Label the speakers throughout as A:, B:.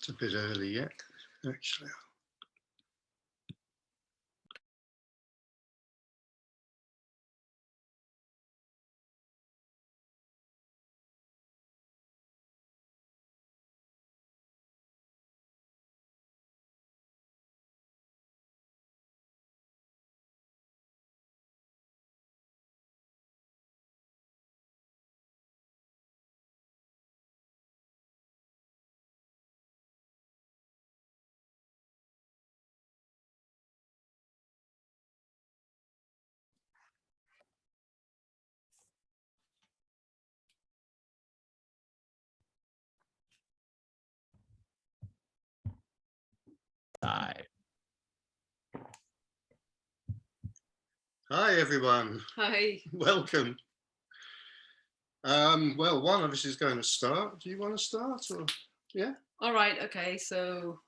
A: It's a bit early yet, actually. Hi everyone.
B: Hi.
A: Welcome. Well, one of us is going to start. Do you want to start, or yeah?
B: All right. Okay. So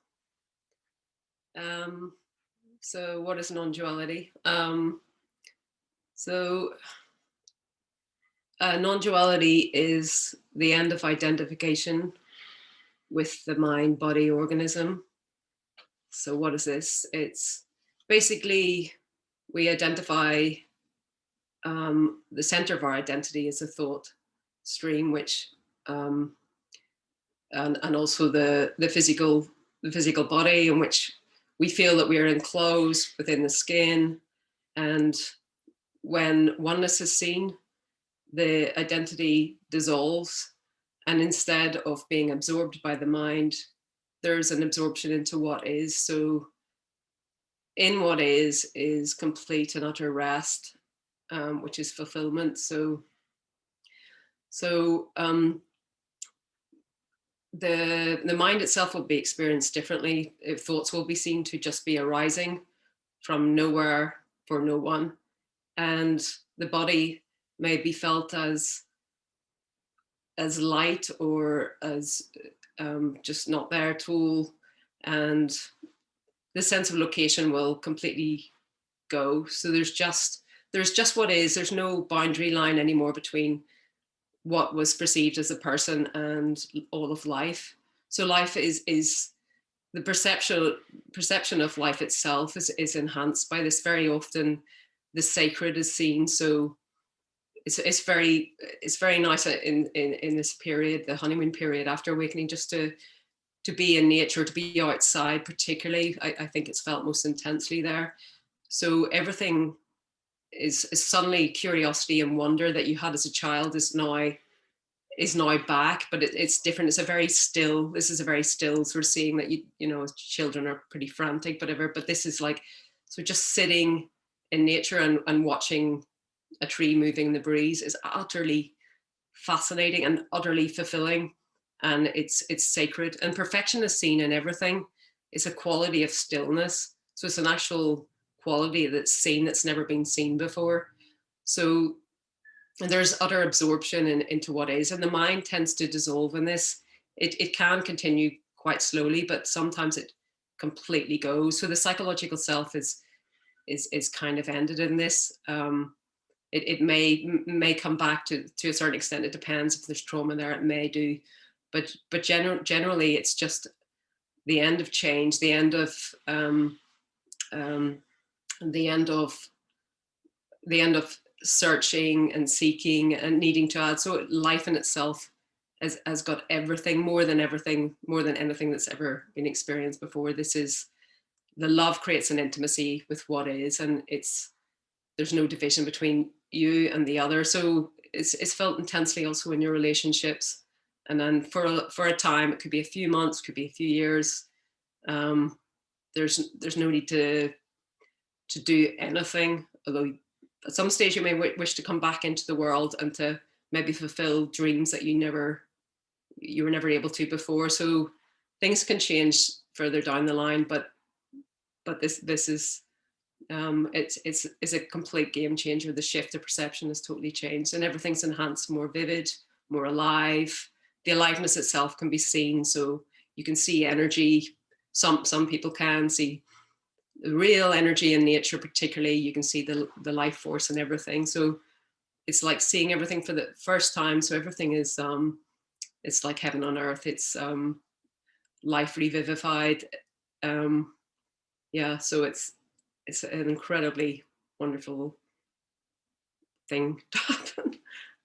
B: what is non-duality? So non-duality is the end of identification with the mind, body, organism. So what is this? It's basically we identify the center of our identity as a thought stream, which and also the physical body, in which we feel that we are enclosed within the skin. And when oneness is seen, the identity dissolves, and instead of being absorbed by the mind, there's an absorption into what is. So in what is complete and utter rest, which is fulfillment. So the mind itself will be experienced differently. Thoughts will be seen to just be arising from nowhere for no one, and the body may be felt as light or as just not there at all, and the sense of location will completely go. So there's just what is. There's no boundary line anymore between what was perceived as a person and all of life. So life is the perception of life itself is enhanced by this. Very often the sacred is seen. So it's very nice in this period, the honeymoon period after awakening, just to be in nature, to be outside. Particularly, I think it's felt most intensely there. So everything is suddenly curiosity and wonder that you had as a child is now back, but it's different. It's a very still. This is a very still sort of seeing that you know children are pretty frantic, whatever. But this is like, so just sitting in nature and watching a tree moving in the breeze is utterly fascinating and utterly fulfilling, and it's sacred. And perfection is seen in everything. It's a quality of stillness. So it's an actual quality that's seen that's never been seen before. So and there's utter absorption into what is, and the mind tends to dissolve in this. It can continue quite slowly, but sometimes it completely goes. So the psychological self is kind of ended in this. It may come back to a certain extent. It depends if there's trauma there. It may do, but generally it's just the end of change, the end of the end of searching and seeking and needing to add. So life in itself has got everything, more than anything that's ever been experienced before. This is the love creates an intimacy with what is, and there's no division between you and the other. So it's felt intensely also in your relationships. And then for a time, it could be a few months, could be a few years. There's no need to do anything, although at some stage you may wish to come back into the world and to maybe fulfill dreams that you were never able to before. So things can change further down the line, but this is it's a complete game changer. The shift of perception has totally changed, and everything's enhanced, more vivid, more alive. The aliveness itself can be seen, so you can see energy. Some people can see the real energy in nature. Particularly, you can see the life force and everything. So it's like seeing everything for the first time. So everything is it's like heaven on earth. It's life revivified. Yeah, so it's an incredibly wonderful thing to happen.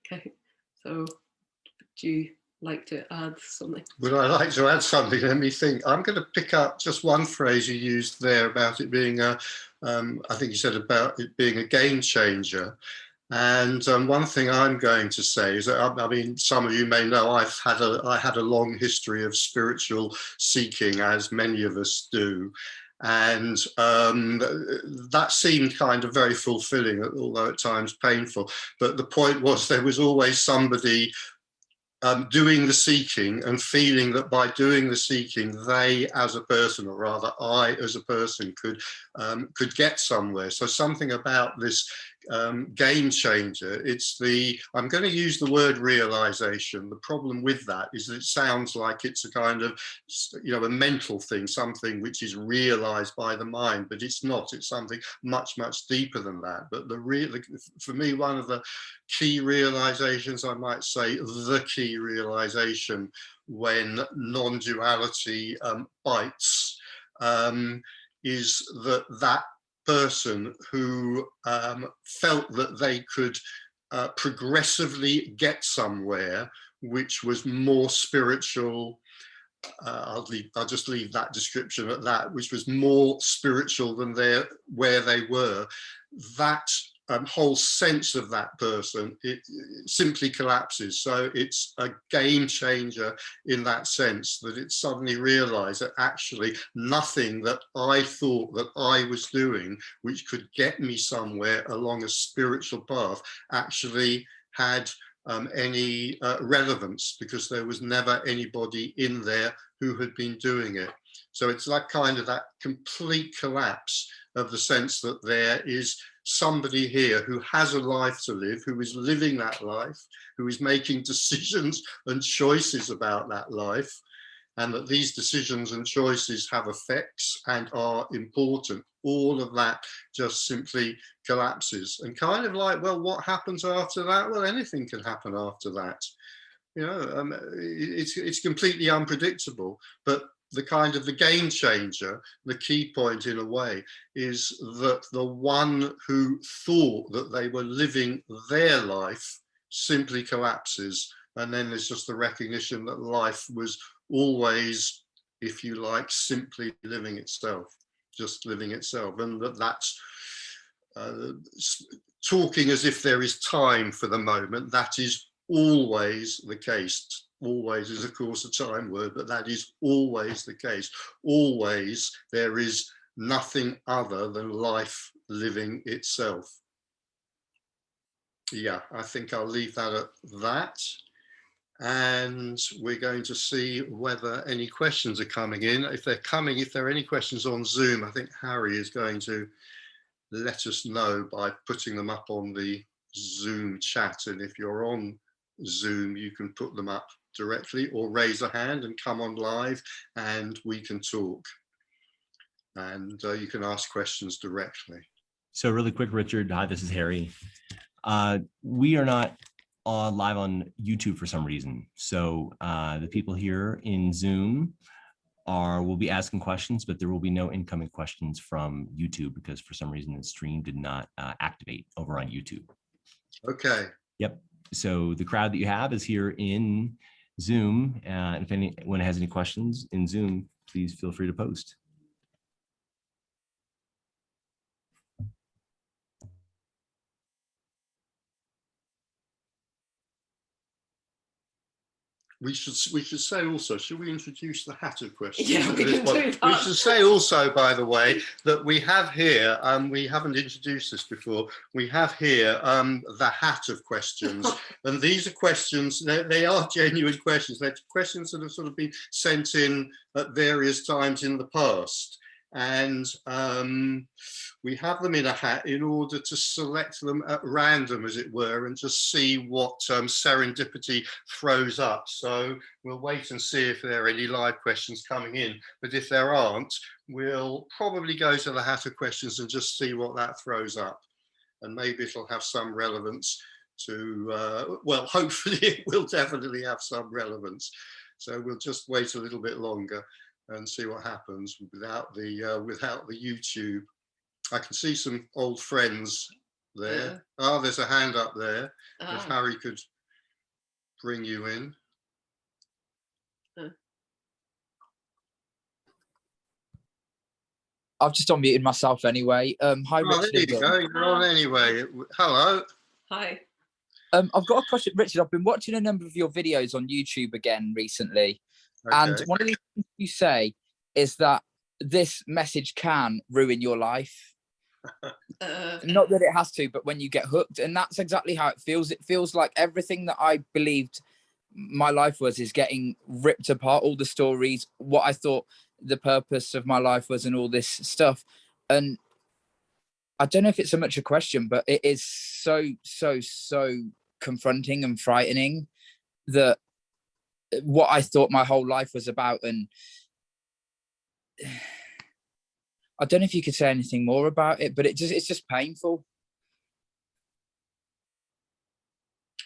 B: Okay, so would you like to add something?
A: Would I like to add something? Let me think. I'm going to pick up just one phrase you used there about it being a, I think you said about it being a game changer. And one thing I'm going to say is that, I mean, some of you may know I had a long history of spiritual seeking, as many of us do. And that seemed kind of very fulfilling, although at times painful. But the point was there was always somebody doing the seeking and feeling that by doing the seeking, they as a person, or rather I as a person, could get somewhere. So something about this game changer, I'm going to use the word realization. The problem with that is that it sounds like it's a kind of, a mental thing, something which is realized by the mind, but it's not. It's something much, much deeper than that. But for me, one of the key realizations, I might say the key realization when non-duality bites, is that person who felt that they could progressively get somewhere which was more spiritual. I'll just leave that description at that, which was more spiritual than where they were. That whole sense of that person, it simply collapses. So it's a game changer in that sense, that it suddenly realized that actually nothing that I thought that I was doing, which could get me somewhere along a spiritual path, actually had any relevance, because there was never anybody in there who had been doing it. So it's like kind of that complete collapse of the sense that there is somebody here who has a life to live, who is living that life, who is making decisions and choices about that life, and that these decisions and choices have effects and are important. All of that just simply collapses. And kind of like, well, what happens after that? Well, anything can happen after that. It's completely unpredictable. But the kind of the game changer, the key point in a way, is that the one who thought that they were living their life simply collapses. And then there's just the recognition that life was always, if you like, simply living itself, just living itself. And that's talking as if there is time for the moment. That is always the case. Always is, of course, a time word, but that is always the case. Always there is nothing other than life living itself. Yeah, I think I'll leave that at that. And we're going to see whether any questions are coming in. If they're coming, if there are any questions on Zoom, I think Harry is going to let us know by putting them up on the Zoom chat. And if you're on Zoom, you can put them up directly or raise a hand and come on live and we can talk. And you can ask questions directly.
C: So really quick, Richard, hi, this is Harry. We are not live on YouTube for some reason. So the people here in Zoom will be asking questions, but there will be no incoming questions from YouTube because for some reason the stream did not activate over on YouTube.
A: Okay.
C: Yep. So the crowd that you have is here in Zoom. If anyone has any questions in Zoom, please feel free to post.
A: We should say also, should we introduce the hat of questions?
B: Yeah, we can do that.
A: We should say also, by the way, that we have here, we haven't introduced this before, we have here the hat of questions. And these are questions, they are genuine questions. They're questions that have sort of been sent in at various times in the past. And we have them in a hat in order to select them at random, as it were, and just see what serendipity throws up. So we'll wait and see if there are any live questions coming in. But if there aren't, we'll probably go to the hat of questions and just see what that throws up. And maybe it'll have some relevance to, well, hopefully it will definitely have some relevance. So we'll just wait a little bit longer. and see what happens without the YouTube. I can see some old friends there. Oh, there's a hand up there. If Harry could bring you in.
D: I've just unmuted myself anyway. Hi, Richard.
A: There you go. You're on anyway. Hello.
B: Hi.
D: I've got a question, Richard. I've been watching a number of your videos on YouTube again recently. Okay. And one of the things you say is that this message can ruin your life. Not that it has to, but when you get hooked. And that's exactly how it feels. It feels like everything that I believed my life was is getting ripped apart. All the stories, what I thought the purpose of my life was, and all this stuff. And I don't know if it's so much a question, but it is so confronting and frightening that what I thought my whole life was about. And I don't know if you could say anything more about it, but it's just painful.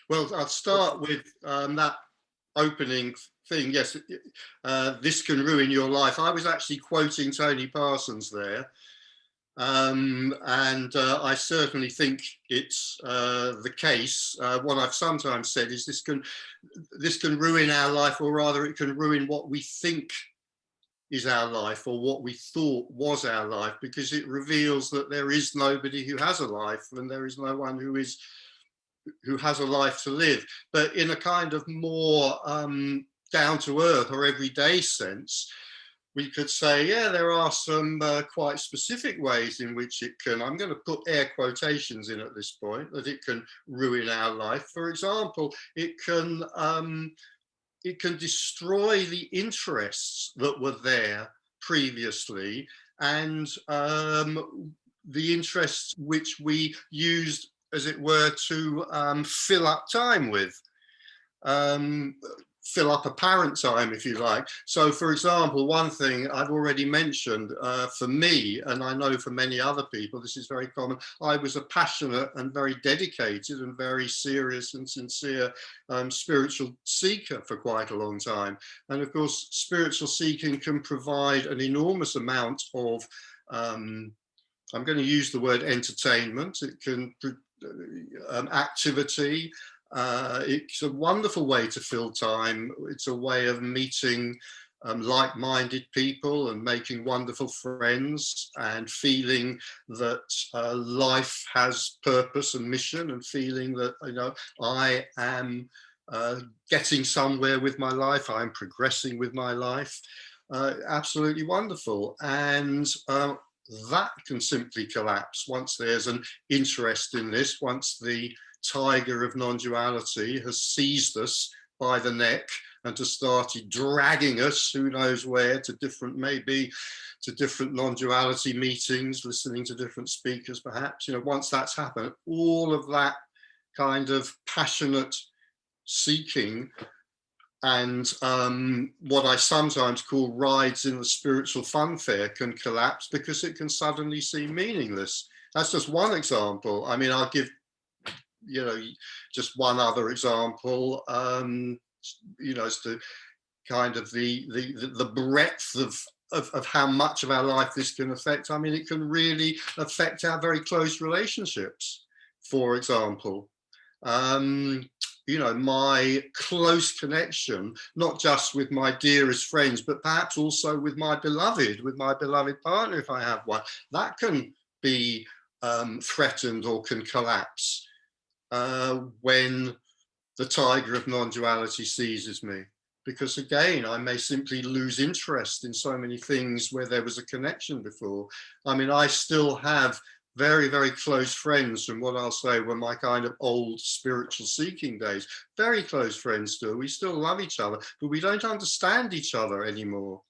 A: Well, I'll start with that opening thing. Yes, this can ruin your life. I was actually quoting Tony Parsons there. And I certainly think it's the case. What I've sometimes said is this can ruin our life, or rather it can ruin what we think is our life, or what we thought was our life, because it reveals that there is nobody who has a life, and there is no one who has a life to live. But in a kind of more down to earth or everyday sense, we could say, yeah, there are some quite specific ways in which it can, I'm going to put air quotations in at this point, that it can ruin our life. For example, it can destroy the interests that were there previously, and the interests which we used, as it were, to fill up time with. Fill up apparent time, if you like. So, for example, one thing I've already mentioned, for me, and I know for many other people, this is very common, I was a passionate and very dedicated and very serious and sincere spiritual seeker for quite a long time. And of course, spiritual seeking can provide an enormous amount of, I'm going to use the word entertainment, it can activity. It's a wonderful way to fill time. It's a way of meeting like-minded people and making wonderful friends, and feeling that life has purpose and mission, and feeling that, you know, I am getting somewhere with my life, I'm progressing with my life. Absolutely wonderful. And that can simply collapse once there's an interest in this, once the tiger of non-duality has seized us by the neck and has started dragging us, who knows where, to different, maybe to different non-duality meetings, listening to different speakers perhaps. You know, once that's happened, all of that kind of passionate seeking and what I sometimes call rides in the spiritual funfair can collapse, because it can suddenly seem meaningless. That's just one example. I mean, I'll give, you know, just one other example, you know, as to kind of the breadth of how much of our life this can affect. I mean, it can really affect our very close relationships, for example. You know, my close connection, not just with my dearest friends, but perhaps also with my beloved partner, if I have one, that can be threatened or can collapse when the tiger of non-duality seizes me. Because again, I may simply lose interest in so many things where there was a connection before. I mean, I still have very, very close friends from what I'll say were my kind of old spiritual seeking days. Very close friends still. We still love each other, but we don't understand each other anymore.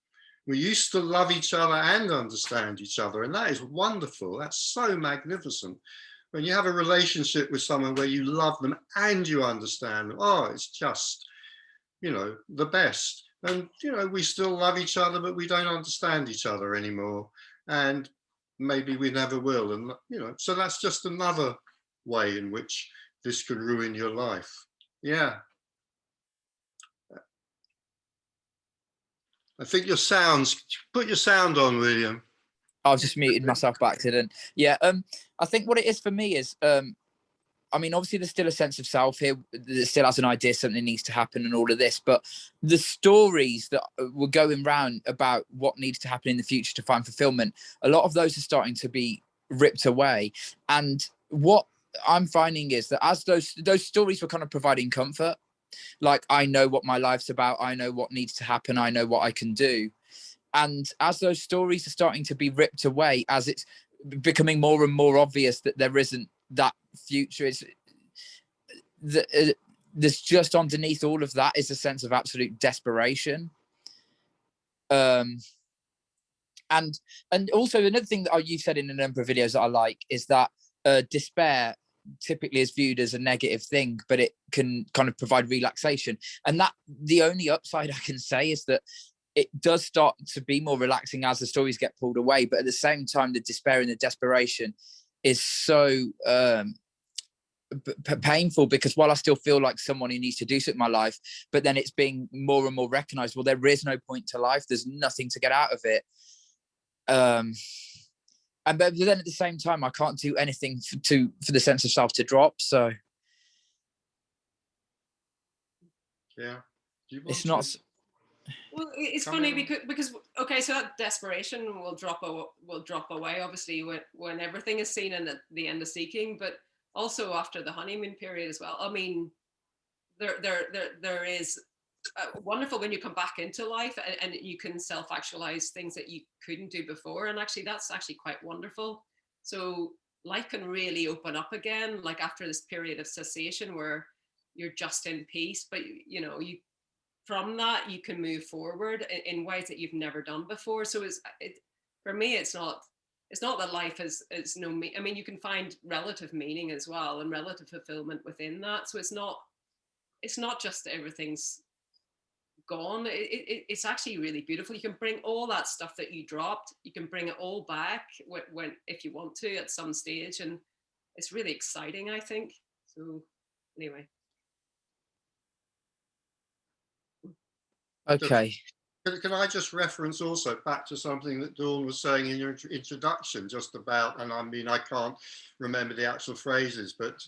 A: We used to love each other and understand each other, and that is wonderful. That's so magnificent. When you have a relationship with someone where you love them and you understand them, oh, it's just, you know, the best. And, you know, we still love each other, but we don't understand each other anymore. And maybe we never will. And, you know, so that's just another way in which this can ruin your life. Yeah. I think your sounds. Put your sound on, William.
D: I've just muted myself by accident. Yeah. I think what it is for me is, I mean, obviously there's still a sense of self here that still has an idea something needs to happen and all of this, but the stories that were going round about what needs to happen in the future to find fulfillment, a lot of those are starting to be ripped away. And what I'm finding is that as those stories were kind of providing comfort, like, I know what my life's about, I know what needs to happen, I know what I can do. And as those stories are starting to be ripped away, as it's becoming more and more obvious that there isn't that future, there's just underneath all of that is a sense of absolute desperation. And also another thing that you've said in a number of videos that I like is that despair typically is viewed as a negative thing, but it can kind of provide relaxation. And that the only upside I can say is that it does start to be more relaxing as the stories get pulled away. But at the same time, the despair and the desperation is so painful, because while I still feel like someone who needs to do something in my life, but then it's being more and more recognized, well, there is no point to life. There's nothing to get out of it. But then at the same time, I can't do anything for the sense of self to drop. So
A: yeah,
D: it's not.
B: Well, it's funny because okay, so that desperation will drop away, obviously, when everything is seen and at the end of seeking, but also after the honeymoon period as well. I mean, there is wonderful when you come back into life and you can self-actualize things that you couldn't do before, and actually that's actually quite wonderful. So life can really open up again, like after this period of cessation where you're just in peace, but you from that you can move forward in ways that you've never done before. So for me, it's not that life is no meaning. I mean, you can find relative meaning as well and relative fulfillment within that. So it's not just that everything's gone. It's actually really beautiful. You can bring all that stuff that you dropped, you can bring it all back when if you want to at some stage, and it's really exciting, I think. So anyway.
D: Okay.
A: Can I just reference also back to something that Dawn was saying in your introduction, just about, and I mean, I can't remember the actual phrases, but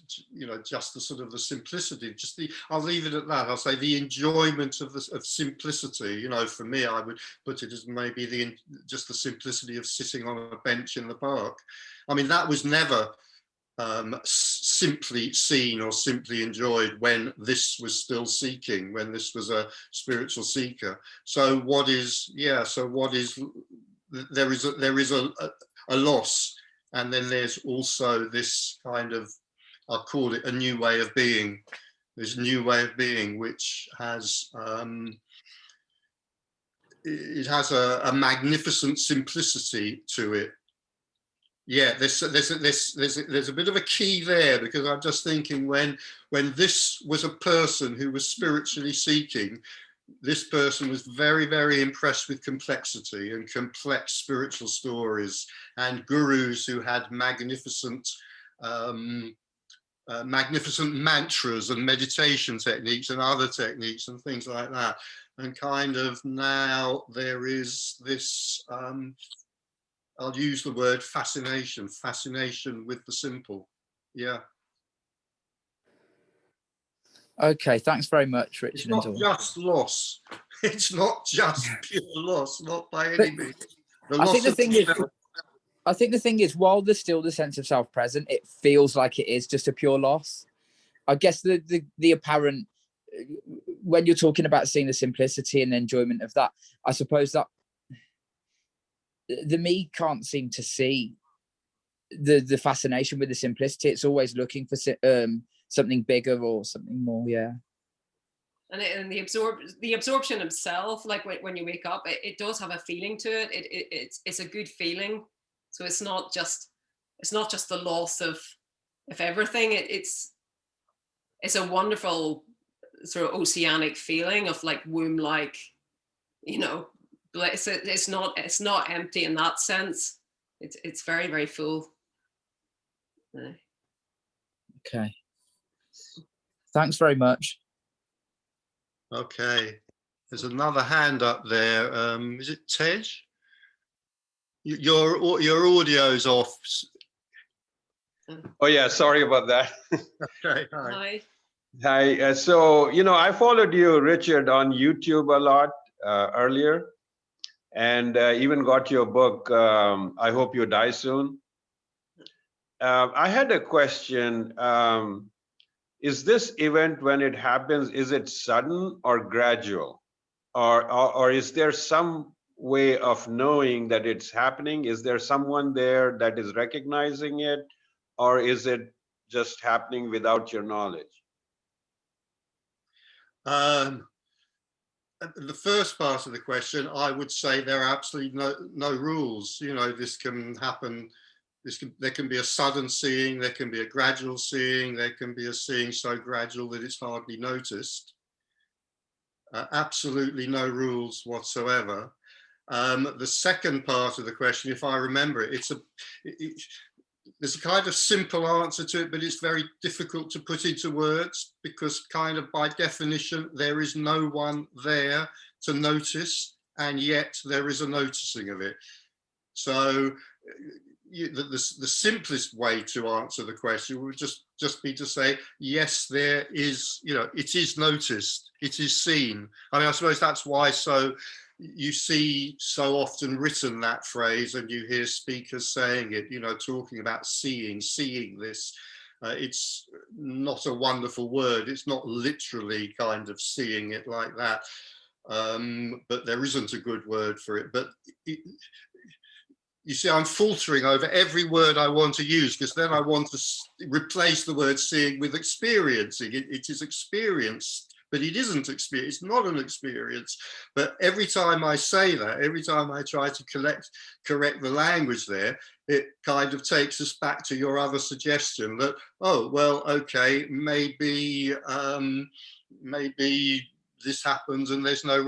A: just the sort of the simplicity, I'll leave it at that. I'll say the enjoyment of simplicity. For me, I would put it as maybe just the simplicity of sitting on a bench in the park. I mean, that was never simply seen or simply enjoyed when this was still seeking, when this was a spiritual seeker. So there is a loss, and then there's also this kind of, I'll call it a new way of being, this new way of being, which has it has a magnificent simplicity to it. Yeah, there's a bit of a key there, because I'm just thinking when this was a person who was spiritually seeking, this person was very, very impressed with complexity and complex spiritual stories, and gurus who had magnificent mantras and meditation techniques and other techniques and things like that. And kind of now there is this I'll use the word fascination with the simple. Yeah.
D: Okay, thanks very much, Richard.
A: It's not just loss. It's not just pure loss, not by any means. I think
D: the thing is, while there's still the sense of self present, it feels like it is just a pure loss. I guess the apparent, when you're talking about seeing the simplicity and the enjoyment of that, I suppose that the me can't seem to see the fascination with the simplicity. It's always looking for something bigger or something more. Yeah.
B: And the absorption itself, like when you wake up, it does have a feeling to it. It's a good feeling. So it's not just the loss of everything. It's a wonderful sort of oceanic feeling of like womb-like, it's not empty in that sense. It's very, very full.
D: Okay. Thanks very much.
A: Okay. There's another hand up there. Is it Tej? Your audio's off.
E: Oh yeah, sorry about that.
A: Okay, hi.
B: Hi.
E: Hi. So I followed you, Richard, on YouTube a lot earlier, and even got your book. I Hope You Die Soon. I had a question. Is this event, when it happens, is it sudden or gradual, or is there some way of knowing that it's happening? Is there someone there that is recognizing it, or is it just happening without your knowledge?
A: The first part of the question, I would say there are absolutely no rules. This can happen. There can be a sudden seeing, there can be a gradual seeing, there can be a seeing so gradual that it's hardly noticed. Absolutely no rules whatsoever. The second part of the question, if I remember it, there's a kind of simple answer to it, but it's very difficult to put into words because kind of by definition, there is no one there to notice, and yet there is a noticing of it. So the simplest way to answer the question would just be to say, yes, there is, it is noticed, it is seen. I mean, I suppose that's why you see so often written that phrase, and you hear speakers saying it, talking about seeing this. It's not a wonderful word. It's not literally kind of seeing it like that. But there isn't a good word for it. But you see, I'm faltering over every word I want to use, because then I want to replace the word seeing with experiencing. It is experienced, but it isn't experience. It's not an experience. But every time I say that, every time I try to correct the language there, it kind of takes us back to your other suggestion that, oh, well, okay, maybe this happens and there's no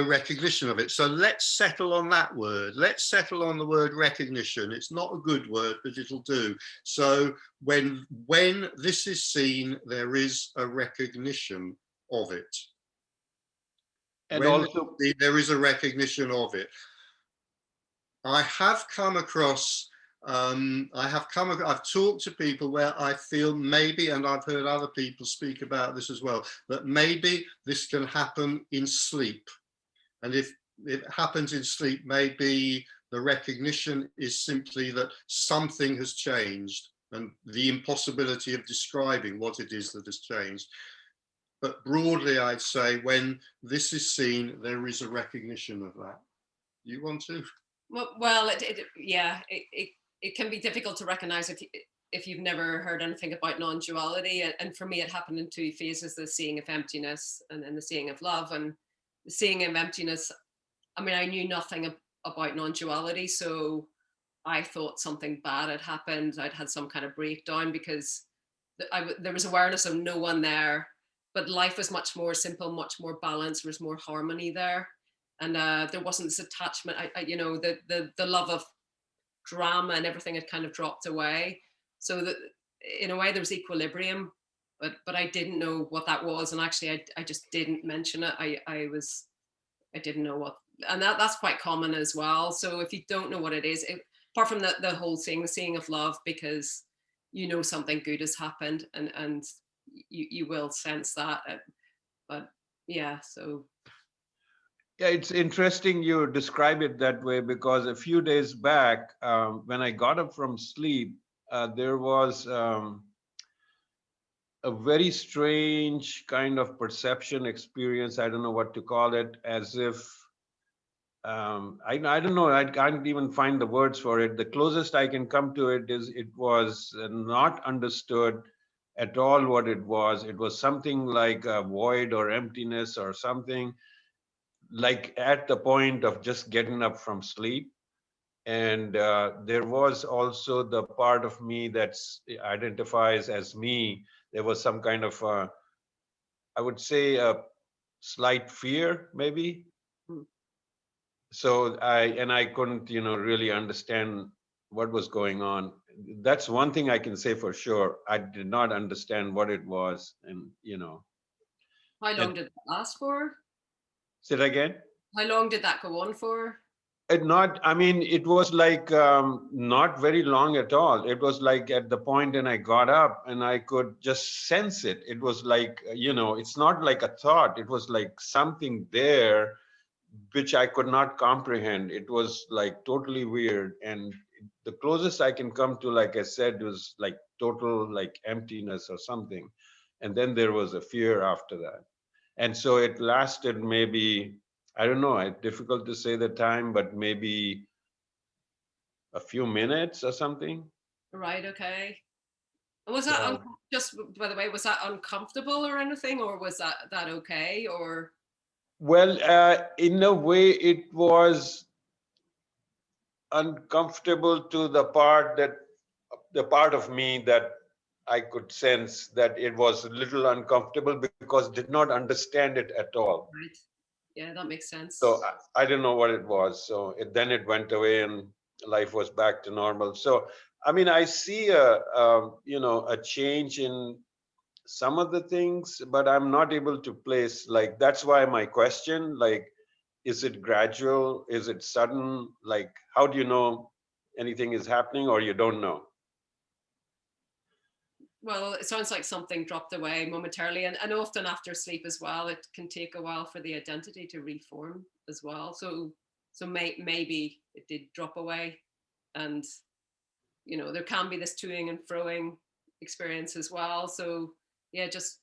A: recognition of it. So let's settle on that word. Let's settle on the word recognition. It's not a good word, but it'll do. So when this is seen, there is a recognition of it.
E: And
A: when
E: also,
A: there is a recognition of it. I have come across, I've talked to people where I feel maybe, and I've heard other people speak about this as well, that maybe this can happen in sleep. And if it happens in sleep, maybe the recognition is simply that something has changed and the impossibility of describing what it is that has changed. But broadly, I'd say when this is seen, there is a recognition of that. You want to?
B: Well, it can be difficult to recognize if you've never heard anything about non-duality. And for me, it happened in two phases: the seeing of emptiness and then the seeing of love. And the seeing of emptiness, I mean, I knew nothing about non-duality, so I thought something bad had happened. I'd had some kind of breakdown because there was awareness of no one there, but life was much more simple, much more balanced. There was more harmony there. And there wasn't this attachment. The love of drama and everything had kind of dropped away. So that in a way there was equilibrium, but I didn't know what that was. And actually I just didn't mention it. I didn't know what, and that's quite common as well. So if you don't know what it is, apart from the whole the seeing of love, because something good has happened and you will sense that. But yeah, so.
E: Yeah, it's interesting you describe it that way, because a few days back, when I got up from sleep, there was a very strange kind of perception experience. I don't know what to call it, as if, I don't know, I can't even find the words for it. The closest I can come to it is it was not understood at all what it was. It was something like a void or emptiness or something, like at the point of just getting up from sleep. And there was also the part of me that identifies as me. There was some kind of, I would say, a slight fear, maybe. So I couldn't, really understand what was going on. That's one thing I can say for sure. I did not understand what it was, and
B: How long did it last for?
E: Say it again.
B: How long did that go on for?
E: I mean, it was like not very long at all. It was like at the point when I got up and I could just sense it. It was like, it's not like a thought. It was like something there which I could not comprehend. It was like totally weird. And the closest I can come to, like I said, was like total like emptiness or something. And then there was a fear after that. And so it lasted maybe, I don't know, it's difficult to say the time, but maybe a few minutes or something.
B: Right. Okay. Was that
E: So,
B: just by the way? Was that uncomfortable or anything, or was that okay? Or
E: well, in a way, it was uncomfortable to the part of me that I could sense that it was a little uncomfortable because did not understand it at all.
B: right? Yeah, that makes sense.
E: So I didn't know what it was. So then it went away and life was back to normal. So I mean, I see a change in some of the things, but I'm not able to place, like, that's why my question, like, is it gradual? Is it sudden? Like, how do you know anything is happening, or you don't know?
B: Well, it sounds like something dropped away momentarily, and often after sleep as well, it can take a while for the identity to reform as well. So maybe it did drop away, and there can be this toing and froing experience as well. So yeah, just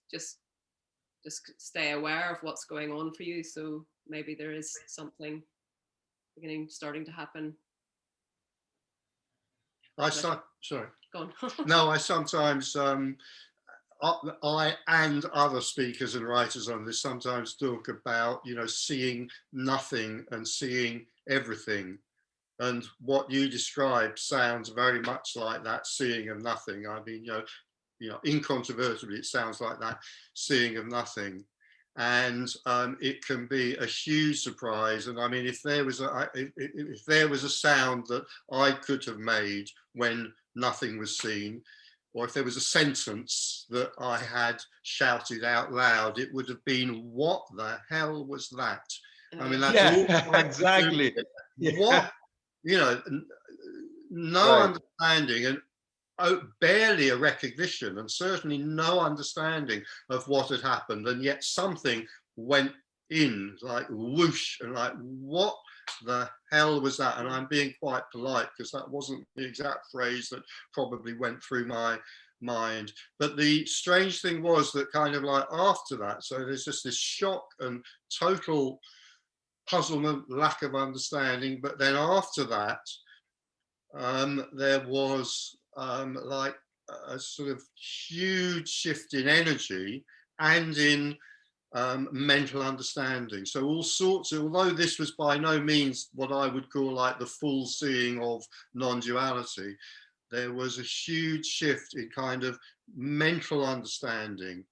B: stay aware of what's going on for you. So maybe there is something starting to happen.
A: Sorry.
B: Go on.
A: No, I sometimes, I and other speakers and writers on this sometimes talk about, seeing nothing and seeing everything. And what you described sounds very much like that seeing of nothing. I mean, incontrovertibly, it sounds like that seeing of nothing. And it can be a huge surprise. And I mean, if there was a sound that I could have made when nothing was seen, or if there was a sentence that I had shouted out loud, it would have been, "What the hell was that?" I mean, that's all
E: exactly.
A: What, no
E: Right.
A: understanding and barely a recognition, and certainly no understanding of what had happened, and yet something went in like whoosh, and like, what the hell was that? And I'm being quite polite because that wasn't the exact phrase that probably went through my mind. But the strange thing was that kind of like after that, so there's just this shock and total puzzlement, lack of understanding. But then after that, there was like a sort of huge shift in energy and in mental understanding. So all sorts of, although this was by no means what I would call like the full seeing of non-duality, there was a huge shift in kind of mental understanding.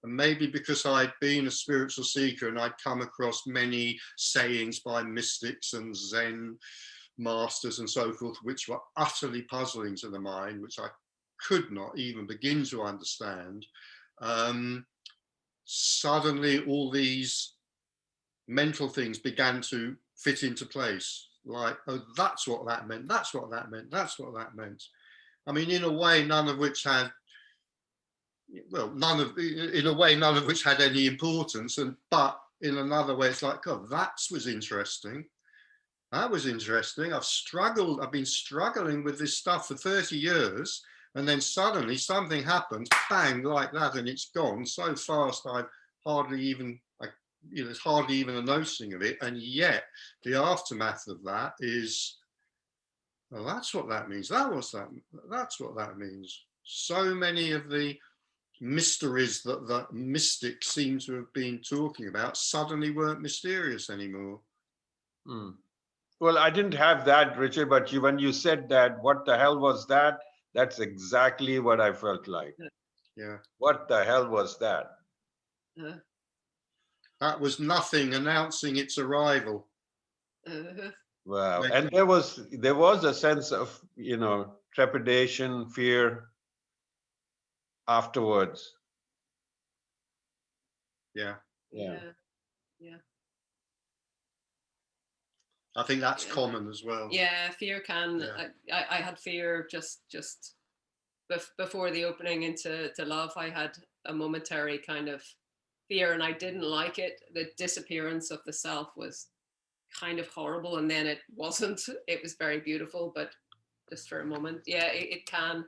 A: And maybe because I'd been a spiritual seeker and I'd come across many sayings by mystics and Zen masters and so forth, which were utterly puzzling to the mind, which I could not even begin to understand. Suddenly all these mental things began to fit into place. Like, oh, that's what that meant. That's what that meant. That's what that meant. I mean, in a way, none of which had which had any importance. But in another way, it's like, God, that was interesting. That was interesting. I've been struggling with this stuff for 30 years. And then suddenly something happens, bang, like that, and it's gone so fast. I've hardly even, there's hardly even a noticing of it. And yet the aftermath of that is, well, that's what that means. That's what that means. So many of the mysteries that the mystics seem to have been talking about suddenly weren't mysterious anymore.
E: Well, I didn't have that, Richard, but when you said that, what the hell was that? That's exactly what I felt like.
A: Yeah.
E: What the hell was that?
A: That was nothing announcing its arrival.
E: Wow. And there was a sense of, trepidation, fear afterwards.
A: Yeah.
B: Yeah.
A: I think that's common as well.
B: Yeah, fear can.
A: Yeah.
B: I had fear just before the opening into love. I had a momentary kind of fear, and I didn't like it. The disappearance of the self was kind of horrible, and then it wasn't. It was very beautiful, but just for a moment. Yeah, it can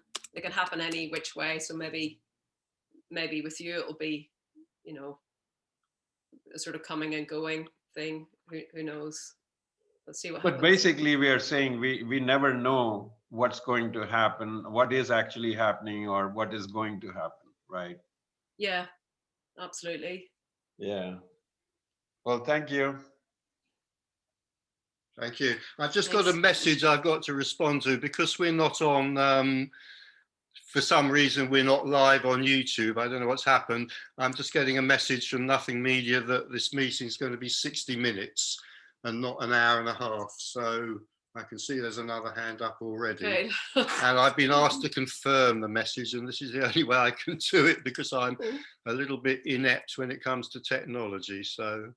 B: happen any which way. So maybe with you it'll be, you know, a sort of coming and going thing. Who knows? Let's see what happens.
E: But basically, we are saying we never know what's going to happen, what is actually happening, or what is going to happen, right?
B: Yeah, absolutely.
E: Yeah. Well, thank you.
A: Thank you. I've just got a message I've got to respond to, because we're not on, for some reason, we're not live on YouTube. I don't know what's happened. I'm just getting a message from Nothing Media that this meeting is going to be 60 minutes and not an hour and a half. So I can see there's another hand up already.
B: Okay.
A: And I've been asked to confirm the message, and this is the only way I can do it because I'm a little bit inept when it comes to technology. So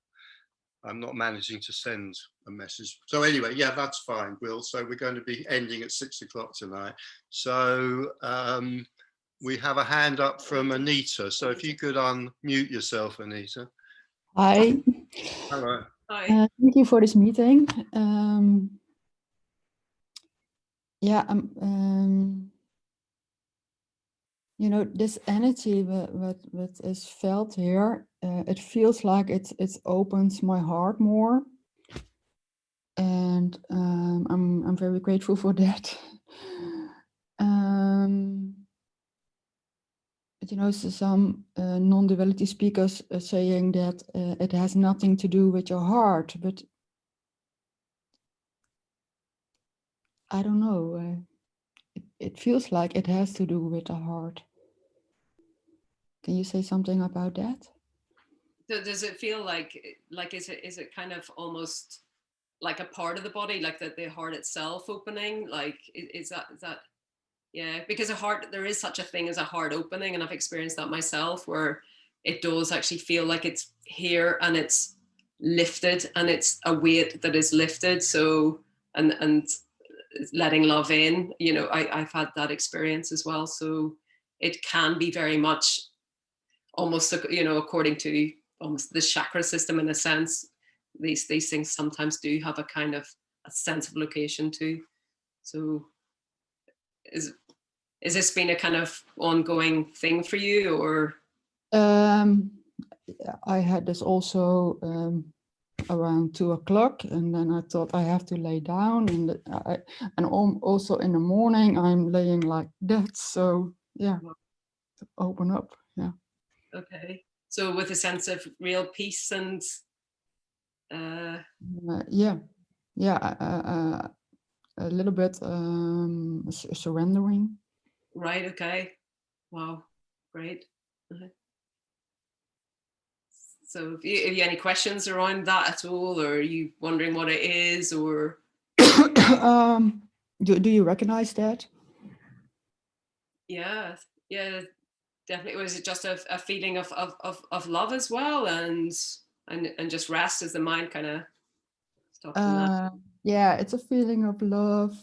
A: I'm not managing to send a message. So anyway, yeah, that's fine, Will. So we're going to be ending at 6 o'clock tonight. So we have a hand up from Anita. So if you could unmute yourself, Anita.
F: Hi.
A: Hello.
B: Hi.
F: Thank you for this meeting. You know, this energy that is felt here, it feels like it opens my heart more, and I'm very grateful for that. But you know, so some non-duality speakers are saying that it has nothing to do with your heart, but I don't know. It feels like it has to do with the heart. Can you say something about that?
B: Does it feel like is it kind of almost like a part of the body, like the heart itself opening? Like is that yeah? Because a heart, there is such a thing as a heart opening, and I've experienced that myself, where it does actually feel like it's here and it's lifted, and it's a weight that is lifted. So and letting love in, you know, I've had that experience as well. So it can be very much almost, you know, according to almost the chakra system in a sense, these things sometimes do have a kind of a sense of location too. So is this been a kind of ongoing thing for you, or?
F: I had this also around 2 o'clock, and then I thought I have to lay down, and also in the morning I'm laying like that. So yeah, to open up. Yeah.
B: Okay. So with a sense of real peace and.
F: Yeah. A little bit surrendering.
B: Right. Okay. Wow. Great. So have you any questions around that at all, or are you wondering what it is, or?
F: Do you recognize that?
B: Yeah, definitely. Was it just a feeling of love as well, and just rest as the mind kind of stops in that?
F: Yeah, it's a feeling of love.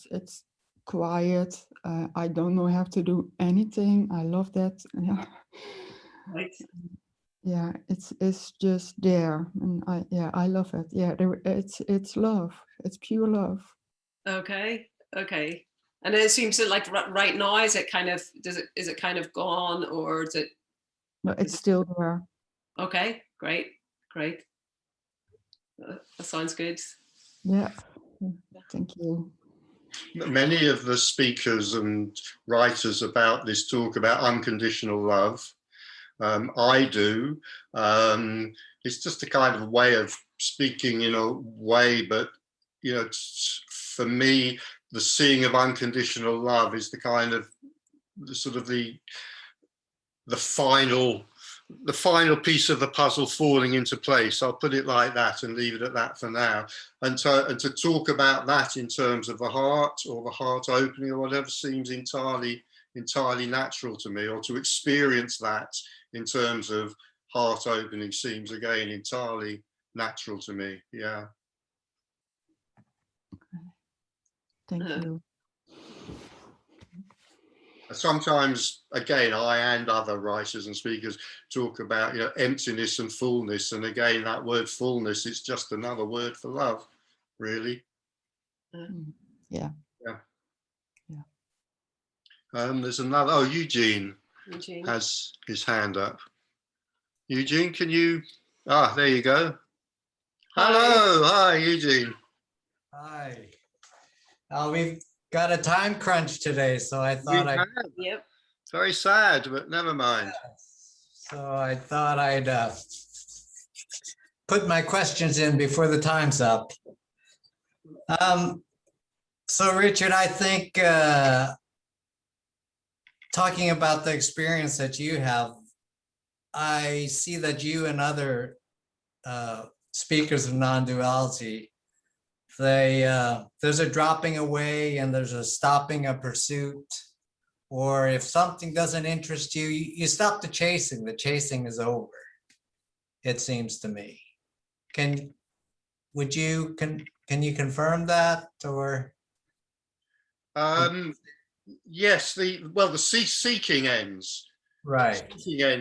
F: It's quiet. I don't know how to do anything. I love that. Yeah.
B: Right.
F: Yeah, it's just there, and I love it. Yeah, it's love. It's pure love.
B: Okay. And it seems that like right now, is it kind of gone, or is it?
F: No, it's still there.
B: Okay, great. That sounds good.
F: Yeah, thank you.
A: Many of the speakers and writers about this talk about unconditional love. I do. It's just a kind of way of speaking in a way, but you know, for me, the seeing of unconditional love is the kind of the final piece of the puzzle falling into place. I'll put it like that and leave it at that for now. And to talk about that in terms of the heart or the heart opening or whatever seems entirely natural to me, or to experience that in terms of heart opening seems again entirely natural to me. Yeah.
F: Thank you.
A: Sometimes, again, I and other writers and speakers talk about, emptiness and fullness. And again, that word fullness, it's just another word for love, really.
F: Yeah.
A: Yeah.
F: Yeah.
A: There's another, Eugene has his hand up. Eugene, can you, there you go.
B: Hi.
A: Hello, hi, Eugene.
G: Hi. We've got a time crunch today, so I thought
B: Yep.
A: Very sad, but never mind.
G: I'd put my questions in before the time's up. So Richard, I think talking about the experience that you have, I see that you and other speakers of non-duality, there's a dropping away and there's a stopping a pursuit, or if something doesn't interest you, you stop the chasing is over, it seems to me. Can you confirm that, or?
A: Yes, the seeking ends.
G: Right.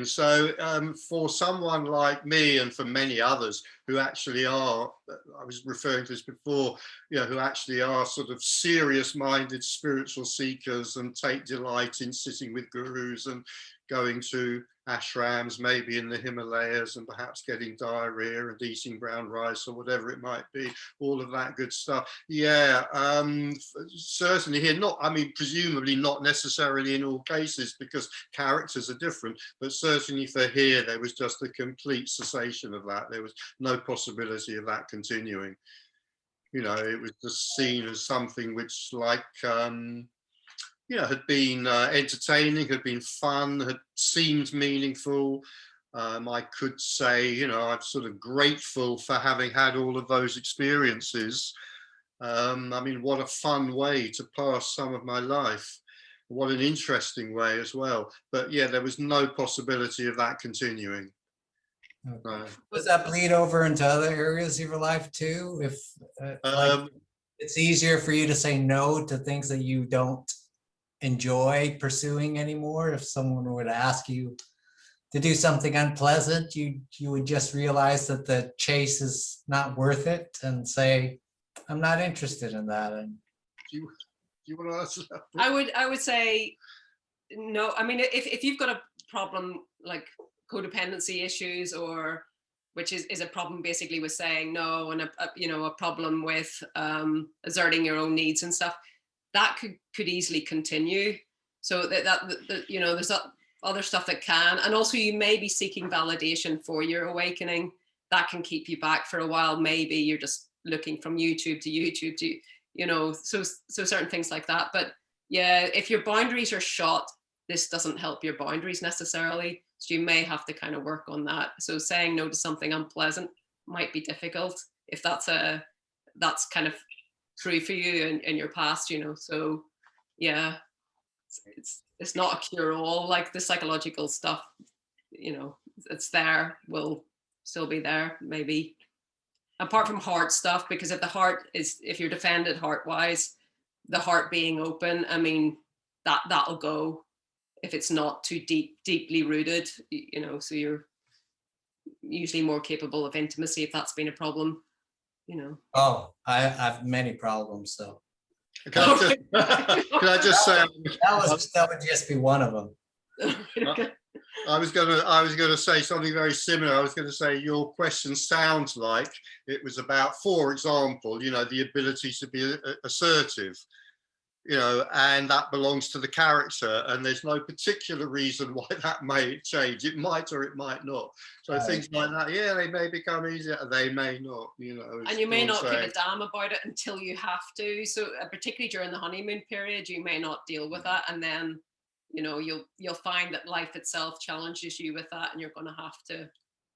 A: So for someone like me and for many others who actually are, I was referring to this before, who actually are sort of serious-minded spiritual seekers and take delight in sitting with gurus and going to ashrams, maybe in the Himalayas, and perhaps getting diarrhea and eating brown rice or whatever it might be, all of that good stuff. Yeah, certainly here, presumably not necessarily in all cases because characters are different, but certainly for here, there was just a complete cessation of that. There was no possibility of that continuing. It was just seen as something which had been entertaining, had been fun, had seemed meaningful. I could say, I'm sort of grateful for having had all of those experiences. What a fun way to pass some of my life. What an interesting way as well. But yeah, there was no possibility of that continuing.
G: Okay. Does that bleed over into other areas of your life too? If it's easier for you to say no to things that you don't enjoy pursuing anymore, if someone were to ask you to do something unpleasant, you would just realize that the chase is not worth it and say, I'm not interested in that. And
A: do you want to answer that?
B: I would say no. If you've got a problem like codependency issues, or which is a problem basically with saying no, and a problem with asserting your own needs and stuff, that could easily continue. So that there's other stuff that can, and also you may be seeking validation for your awakening. That can keep you back for a while. Maybe you're just looking from YouTube to YouTube to, so certain things like that. But yeah, if your boundaries are shot, this doesn't help your boundaries necessarily. So you may have to kind of work on that. So saying no to something unpleasant might be difficult if that's kind of true for you in your past, so yeah, it's not a cure-all. Like the psychological stuff, it's there, will still be there, maybe apart from heart stuff, because if you're defended heart-wise, the heart being open, that'll go if it's not too deeply rooted, so you're usually more capable of intimacy if that's been a problem.
G: Oh, I have many problems, so.
A: Can I just say
G: that would just be one of them.
A: I was going to say something very similar. I was going to say your question sounds like it was about, for example, the ability to be assertive. And that belongs to the character, and there's no particular reason why that may change. It might or it might not. So things like that, yeah, they may become easier, they may not,
B: And you may not give a damn about it until you have to. So particularly during the honeymoon period, you may not deal with that, and then you'll find that life itself challenges you with that, and you're going to have to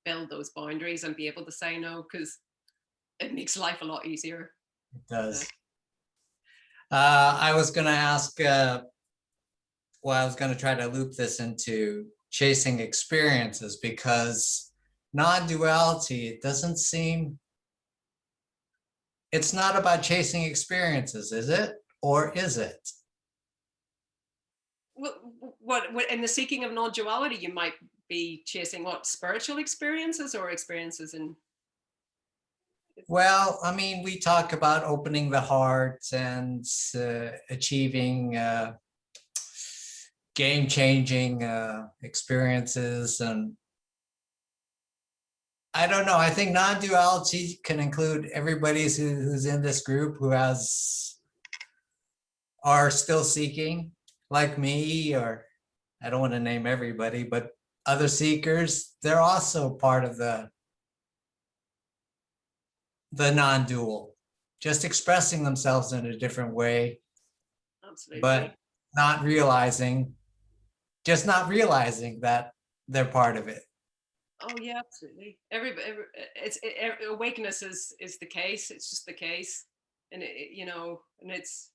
B: build those boundaries and be able to say no, because it makes life a lot easier.
G: It does. I was going to ask, I was going to try to loop this into chasing experiences, because non-duality, it doesn't seem, it's not about chasing experiences, is it? Or is it?
B: What in the seeking of non-duality, you might be chasing what, spiritual experiences or experiences in?
G: Well, I mean, we talk about opening the heart and achieving game-changing experiences, and I don't know. I think non-duality can include everybody who's in this group who are still seeking, like me, or I don't want to name everybody, but other seekers. They're also part of the non-dual, just expressing themselves in a different way.
B: Absolutely.
G: But not realizing that they're part of it.
B: Oh yeah, absolutely. Awakeness is the case. It's just the case, and and it's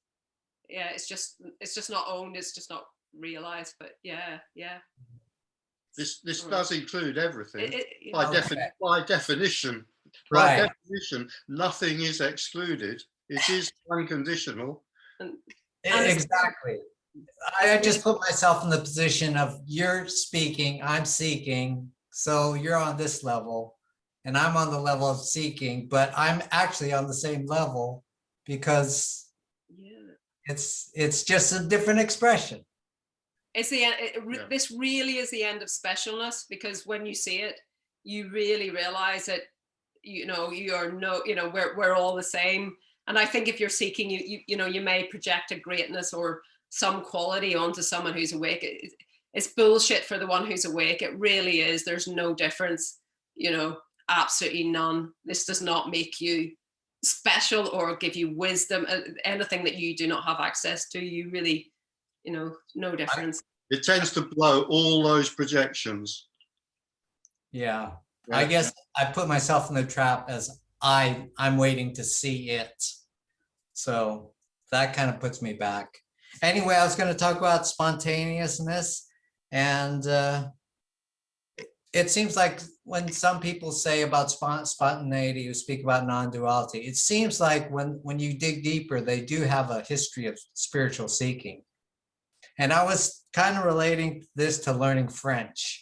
B: just not owned. It's just not realized. But yeah.
A: This does include everything. By definition,
G: Right.
A: by definition, nothing is excluded. It is unconditional.
G: Exactly. I just put myself in the position of you're speaking, I'm seeking. So you're on this level and I'm on the level of seeking, but I'm actually on the same level because it's just a different expression.
B: It's the end. This really is the end of specialness, because when you see it, you really realize that, we're all the same. And I think if you're seeking, you may project a greatness or some quality onto someone who's awake. It's bullshit for the one who's awake. It really is. There's no difference, absolutely none. This does not make you special or give you wisdom, anything that you do not have access to. You really, no difference.
A: It tends to blow all those projections.
G: Yeah. I guess I put myself in the trap as I'm waiting to see it. So that kind of puts me back. Anyway, I was going to talk about spontaneousness, and it seems like when some people say about spontaneity, who speak about non-duality, it seems like when you dig deeper, they do have a history of spiritual seeking. And I was kind of relating this to learning French.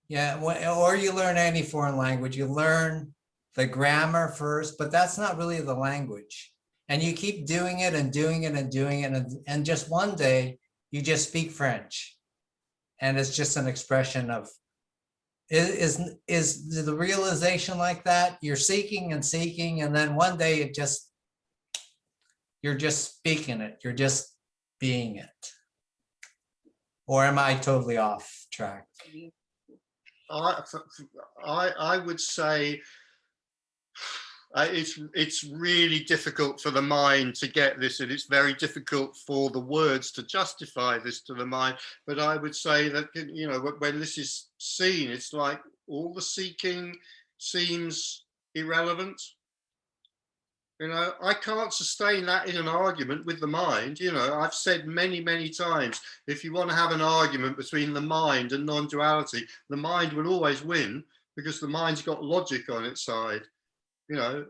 G: Yeah, or you learn any foreign language, you learn the grammar first, but that's not really the language. And you keep doing it and doing it and doing it, and just one day you just speak French, and it's just an expression of, is the realization like that? You're seeking and seeking, and then one day you're just speaking it, you're just being it. Or am I totally off track?
A: I would say it's really difficult for the mind to get this, and it's very difficult for the words to justify this to the mind. But I would say that, when this is seen, it's like all the seeking seems irrelevant. I can't sustain that in an argument with the mind. I've said many, many times, if you want to have an argument between the mind and non-duality, the mind will always win, because the mind's got logic on its side.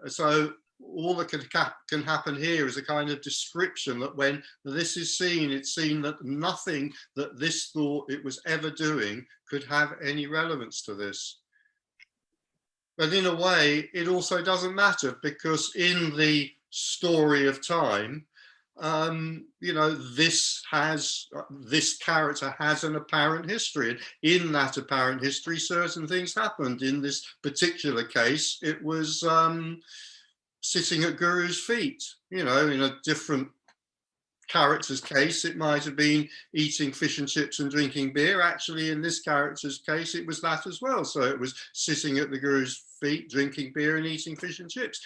A: So all that can happen here is a kind of description that when this is seen, it's seen that nothing that this thought it was ever doing could have any relevance to this. But in a way, it also doesn't matter, because in the story of time, this character has an apparent history, and in that apparent history, certain things happened. In this particular case, it was sitting at Guru's feet. In a different character's case, it might have been eating fish and chips and drinking beer. Actually, in this character's case, it was that as well. So it was sitting at the Guru's feet, drinking beer and eating fish and chips.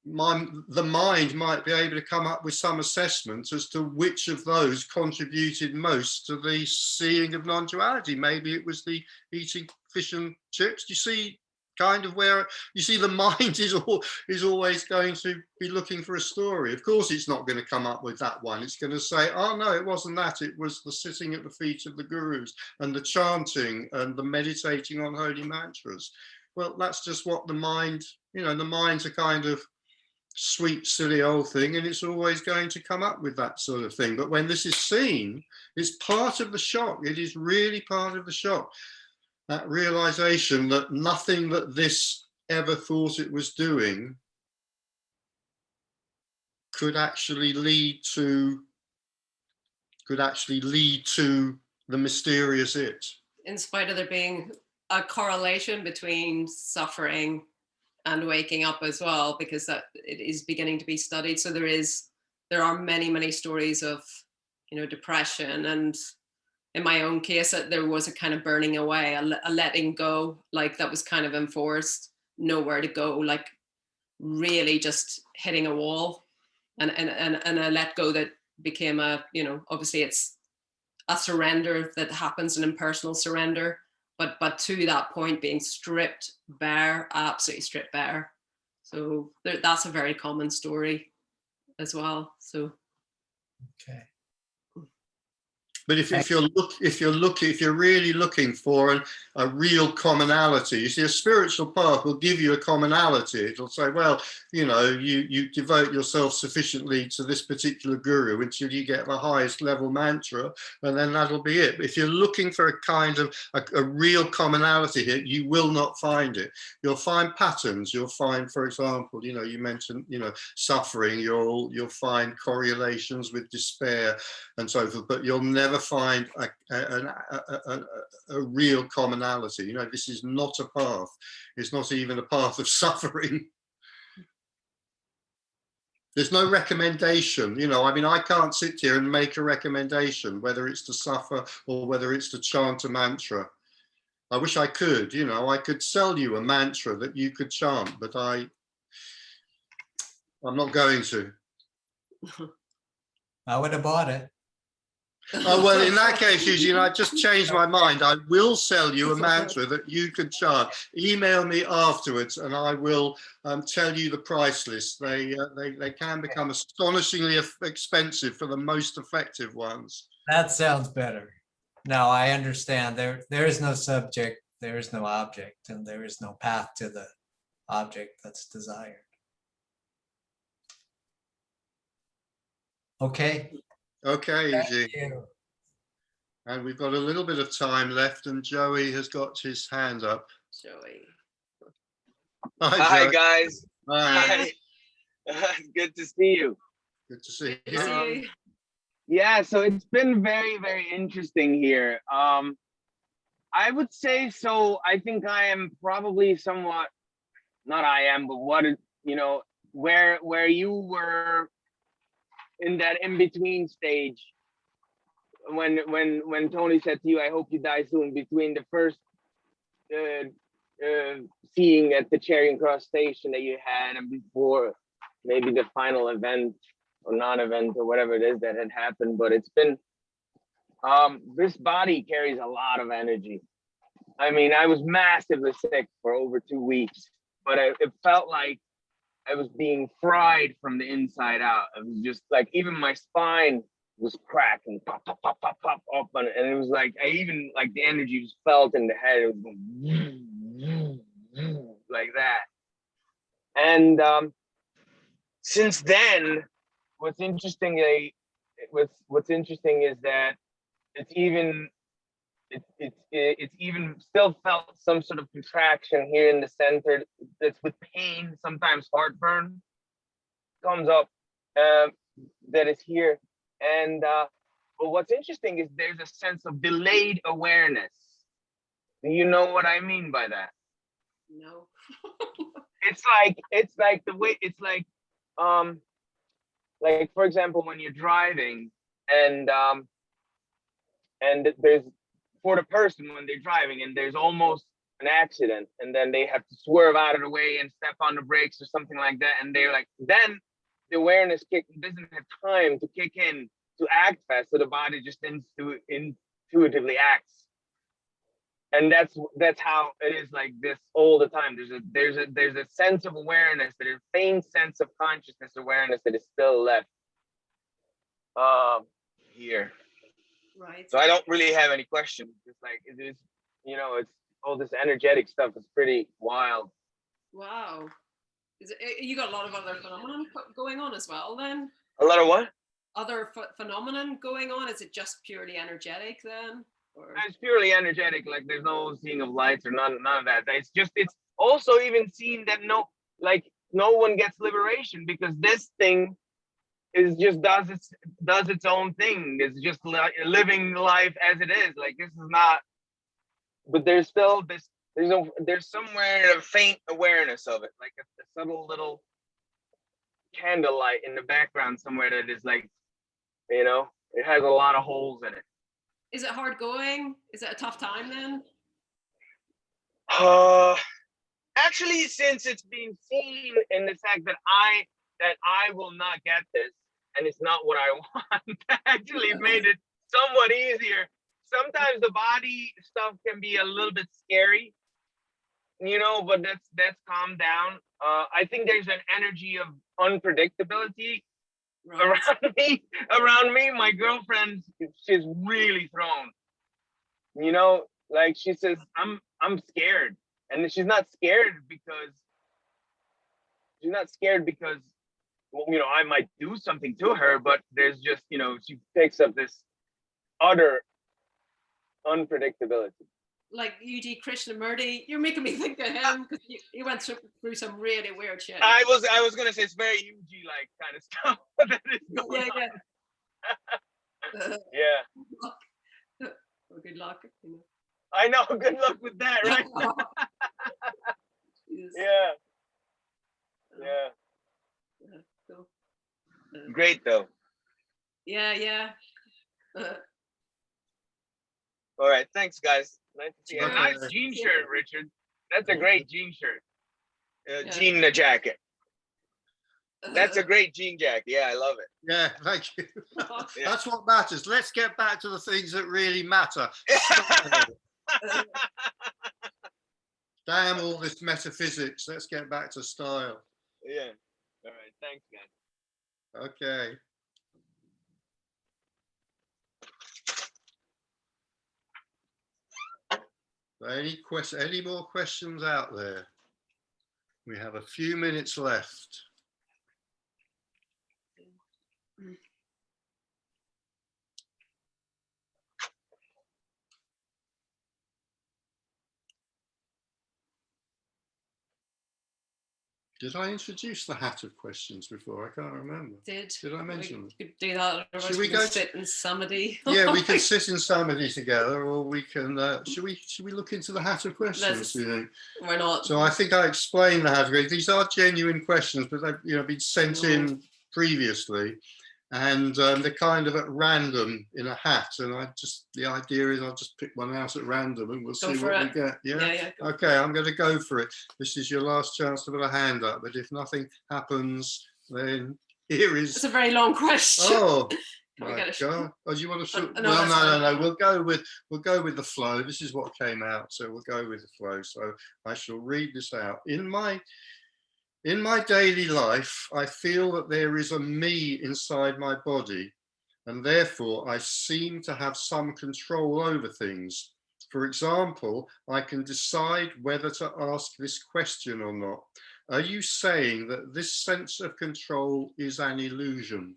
A: The mind might be able to come up with some assessment as to which of those contributed most to the seeing of non-duality. Maybe it was the eating fish and chips. Do you see kind of where you see the mind is always going to be looking for a story. Of course, it's not going to come up with that one. It's going to say, oh no, it wasn't that. It was the sitting at the feet of the gurus and the chanting and the meditating on holy mantras. Well, that's just what the mind, you know, the mind's a kind of sweet, silly old thing, and it's always going to come up with that sort of thing. But when this is seen, it's part of the shock. It is really part of the shock. That realization that nothing that this ever thought it was doing could actually lead to the mysterious it.
B: In spite of there being a correlation between suffering and waking up as well, because that it is beginning to be studied. So there are many stories of, you know, depression, and in my own case, there was a kind of burning away, a letting go, like that was kind of enforced, nowhere to go, like really just hitting a wall, and a let go that became a, you know, obviously it's a surrender that happens, an impersonal surrender, but to that point being stripped bare, absolutely stripped bare. So that's a very common story as well. So.
G: Okay.
A: But if you're really looking for a real commonality, you see, a spiritual path will give you a commonality. It'll say, well, you know, you devote yourself sufficiently to this particular guru until you get the highest level mantra, and then that'll be it. But if you're looking for a kind of a real commonality here, you will not find it. You'll find patterns. You'll find, for example, you know, you mentioned, you know, suffering. You'll find correlations with despair and so forth, but you'll never find a real commonality. You know, this is not a path. It's not even a path of suffering. There's no recommendation. You know, I mean, I can't sit here and make a recommendation whether it's to suffer or whether it's to chant a mantra. I wish I could. You know, I could sell you a mantra that you could chant, but I'm not going to.
G: I would have bought it.
A: Oh, well, in that case, Eugene, I've just changed my mind. I will sell you a mantra that you can chant. Email me afterwards and I will tell you the price list. They can become astonishingly expensive for the most effective ones.
G: That sounds better. No, I understand. There is no subject, there is no object, and there is no path to the object that's desired. Okay.
A: Okay,
G: Thank
A: Eugene.
G: you.
A: And we've got a little bit of time left, and Joey has got his hand up.
B: Joey.
A: Hi, Joey.
H: Guys.
A: Hi.
H: Good to see you.
A: Good to see
B: Good to see you.
H: Yeah, so it's been very interesting here. I would say so. I think I am probably somewhat, not I am, but what, you know, where you were in that in-between stage when Tony said to you, I hope you die soon, between the first seeing at the Charing Cross station that you had and before maybe the final event or non-event or whatever it is that had happened. But it's been, this body carries a lot of energy. I mean, I was massively sick for over 2 weeks, but it felt like I was being fried from the inside out. It was just like, even my spine was cracking, pop up, and it was like, I even, like, the energy was felt in the head. It was going like that. And since then, what's interesting is that it's even still felt some sort of contraction here in the center that's with pain, sometimes heartburn comes up, that is here. And but what's interesting is there's a sense of delayed awareness. Do you know what I mean by that?
B: No.
H: It's like the way, it's like for example, when you're driving and there's, for the person when they're driving and there's almost an accident and then they have to swerve out of the way and step on the brakes or something like that, and they're like, then the awareness doesn't have time to kick in to act fast, so the body just intuitively acts. And that's how it is like this all the time. There's a sense of awareness, there's a faint sense of consciousness awareness that is still left here.
B: Right.
H: So I don't really have any questions. It's like it is, you know, it's all this energetic stuff is pretty wild.
B: Wow. You got a lot of other phenomenon going on as well then?
H: A lot of what?
B: Other phenomenon going on? Is it just purely energetic then? Or?
H: It's purely energetic. Like there's no seeing of lights or none of that. It's also even seen that no one gets liberation, because this thing is just does its own thing. It's just living life as it is. Like this is not, but there's still this, there's somewhere a faint awareness of it, like a subtle little candlelight in the background somewhere that is like, you know, it has a lot of holes in it.
B: Is it hard going? Is it a tough time then?
H: Actually, since it's been seen in the fact that I will not get this, and it's not what I want, actually made it somewhat easier. Sometimes the body stuff can be a little bit scary, you know, but that's calmed down. I think there's an energy of unpredictability around me. My girlfriend, she's really thrown, you know, like she says, I'm scared. And she's not scared because you know, I might do something to her, but there's just, you know, she takes up this utter unpredictability.
B: Like UG Krishnamurti, you're making me think of him, because he went through some really weird shit.
H: I was gonna say it's very UG like kind of stuff that is going on. Yeah.
B: Well, good luck. You know.
H: I know. Good luck with that, right? Yeah.
B: Cool.
H: Great though.
B: Yeah.
H: All right. Thanks, guys. Nice to see you. Nice jean shirt, Richard. That's a great jean shirt. Jean jacket. That's a great jean jacket. Yeah, I love it.
A: Yeah, thank you. That's what matters. Let's get back to the things that really matter. Damn all this metaphysics. Let's get back to style.
H: Yeah. All right. Thanks, guys.
A: Okay. Any more questions out there? We have a few minutes left. Did I introduce the hat of questions before? I can't remember.
B: Did
A: I mention them?
B: We could do that.
A: Should we go
B: sit in Samedi?
A: Yeah, we can sit in Samedi together, or we can. Should we look into the hat of questions? Do you think?
B: Why not?
A: So I think I explained the hat of questions. These are genuine questions, but they've been sent in previously, and they're kind of at random in a hat. And the idea is I'll just pick one out at random, and we'll see what we get. Yeah. Okay, I'm going to go for it. This is your last chance to put a hand up, but if nothing happens, then here is.
B: It's a very long question.
A: Oh my God! Oh, do you want to? No. We'll go with the flow. This is what came out, so we'll go with the flow. So I shall read this out. In my daily life, I feel that there is a me inside my body, and therefore I seem to have some control over things. For example, I can decide whether to ask this question or not. Are you saying that this sense of control is an illusion?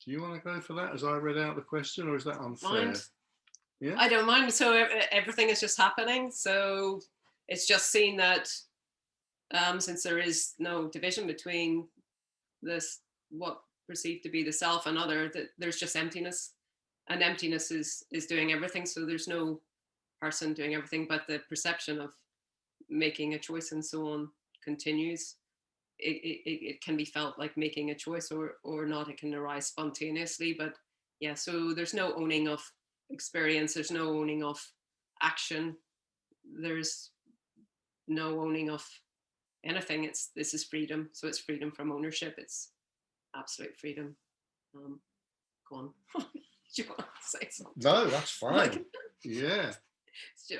A: Do you want to go for that as I read out the question, or is that unfair?
B: Mind.
A: Yeah,
B: I don't mind. So everything is just happening. So it's just seen that since there is no division between this, what perceived to be the self and other, that there's just emptiness, and emptiness is doing everything. So there's no person doing everything, but the perception of making a choice and so on continues. It can be felt like making a choice or not. It can arise spontaneously, but yeah, so there's no owning of experience. There's no owning of action. There's no owning of anything. This is freedom. So it's freedom from ownership. It's absolute freedom. Go on. Do you want to say something?
A: No, that's fine. Yeah.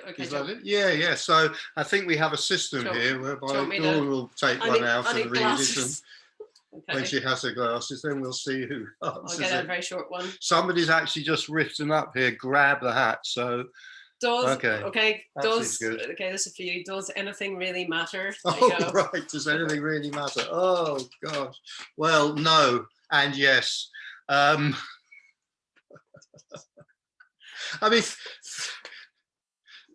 B: Okay,
A: Is that it? Yeah, yeah. So I think we have a system here whereby Dawn will take one out and read it, and when she has her glasses, then we'll see who answers.
B: I'll get a very short one.
A: Somebody's actually just written up here, grab the hat. So
B: okay, this is for you. Does anything really matter?
A: Oh, right. Does anything really matter? Oh, gosh. Well, no and yes. I mean,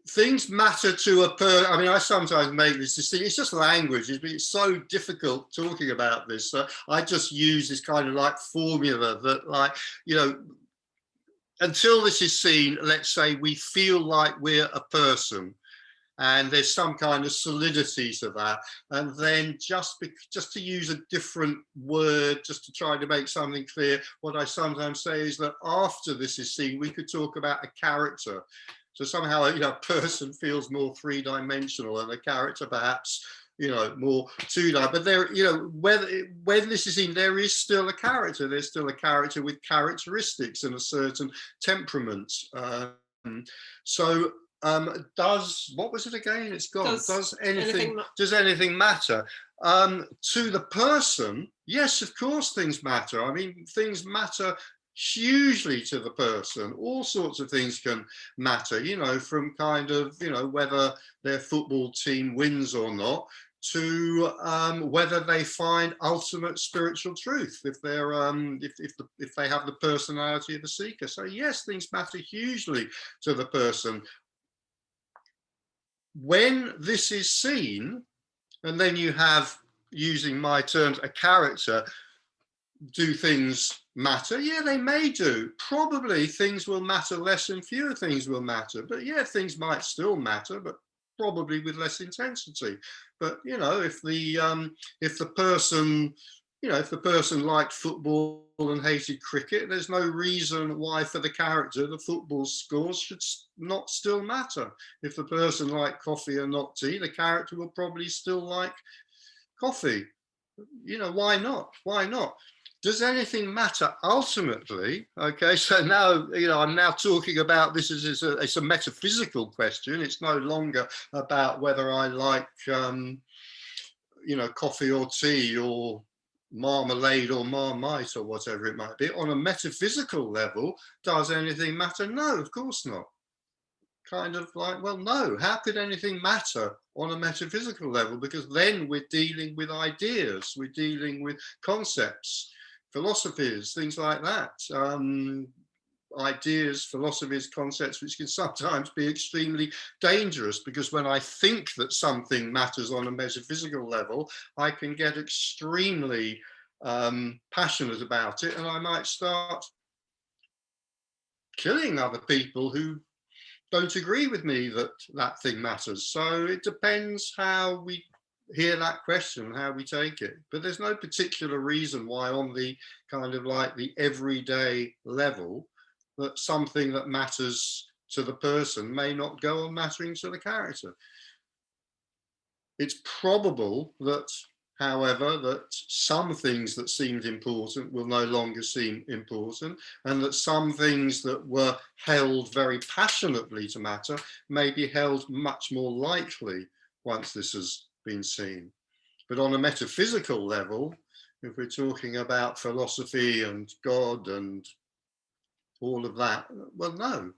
A: things matter to a person. I mean, I sometimes make this distinction. It's just language. It's so difficult talking about this. So I just use this kind of like formula that, like, you know, until this is seen, let's say we feel like we're a person and there's some kind of solidity to that. And then just to use a different word, just to try to make something clear, what I sometimes say is that after this is seen, we could talk about a character. So somehow, you know, a person feels more three-dimensional and a character perhaps, you know, more two-dimensional. But there, you know, when this is in, there is still a character. There's still a character with characteristics and a certain temperament. What was it again? It's gone. Does anything matter? To the person, yes, of course things matter. I mean, things matter hugely to the person. All sorts of things can matter, you know, from kind of, you know, whether their football team wins or not, to whether they find ultimate spiritual truth, if they're if they have the personality of a seeker. So yes, things matter hugely to the person. When this is seen, and then you have, using my terms, a character, do things matter? Yeah, they may do. Probably things will matter less and fewer things will matter. But yeah, things might still matter, but probably with less intensity. But, you know, if the person, you know, if the person liked football and hated cricket, there's no reason why for the character the football scores should not still matter. If the person liked coffee and not tea, the character will probably still like coffee. You know, why not? Why not? Does anything matter ultimately? Okay, so now, you know, I'm now talking about this as it's a metaphysical question. It's no longer about whether I like, you know, coffee or tea or marmalade or marmite or whatever it might be. On a metaphysical level, does anything matter? No, of course not. Kind of like, well, no, how could anything matter on a metaphysical level? Because then we're dealing with ideas, we're dealing with concepts, philosophies, things like that. Ideas, philosophies, concepts, which can sometimes be extremely dangerous, because when I think that something matters on a metaphysical level, I can get extremely passionate about it, and I might start killing other people who don't agree with me that that thing matters. So it depends how we hear that question, how we take it. But there's no particular reason why on the kind of like the everyday level that something that matters to the person may not go on mattering to the character. It's probable that, however, that some things that seemed important will no longer seem important, and that some things that were held very passionately to matter may be held much more lightly once this has been seen. But on a metaphysical level, if we're talking about philosophy and God and all of that, well, no.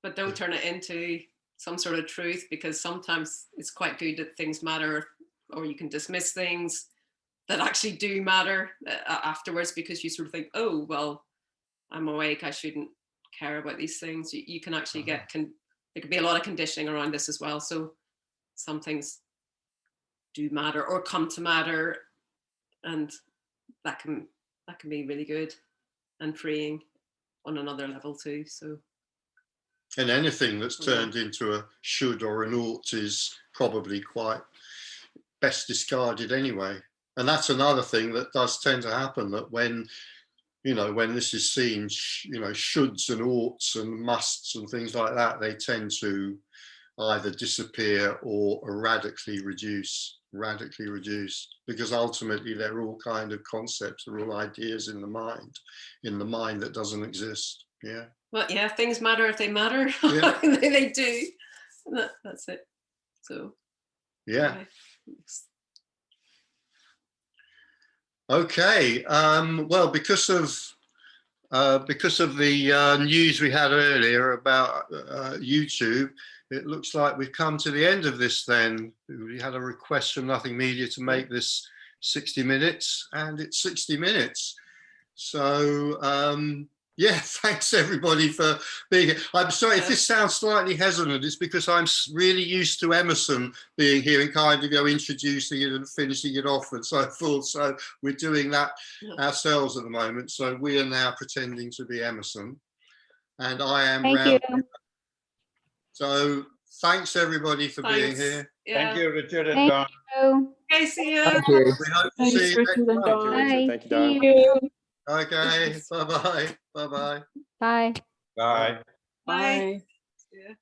B: But don't turn it into some sort of truth, because sometimes it's quite good that things matter, or you can dismiss things that actually do matter afterwards, because you sort of think, oh, well, I'm awake, I shouldn't care about these things. You can actually get, there could be a lot of conditioning around this as well. So some things do matter or come to matter, and that can be really good and freeing on another level too. So.
A: And anything that's turned into a should or an ought is probably quite best discarded anyway. And that's another thing that does tend to happen, that when, you know, when this is seen, you know, shoulds and oughts and musts and things like that, they tend to either disappear or radically reduce, because ultimately they're all kind of concepts, they're all ideas in the mind that doesn't exist. Yeah.
B: Well, yeah, things matter if they matter.
A: Yeah.
B: they do. That's it. So
A: yeah. Okay. Well, because of the news we had earlier about YouTube, it looks like we've come to the end of this then. We had a request from Nothing Media to make this 60 minutes, and it's 60 minutes. So, yeah, thanks everybody for being here. I'm sorry if this sounds slightly hesitant, it's because I'm really used to Emerson being here and kind of introducing it and finishing it off and so forth. So we're doing that ourselves at the moment. So we are now pretending to be Emerson. And I am
I: Thank you.
A: So thanks everybody for being here.
B: Yeah.
E: Thank you, Richard and
I: Thank
E: Don.
I: you.
B: Okay, see you.
D: Thank you.
A: We hope to see you next month.
I: Bye.
J: Thank you, Don.
I: See you.
A: Okay, bye-bye. Bye-bye.
I: Bye.
E: Bye.
B: Bye. Yeah.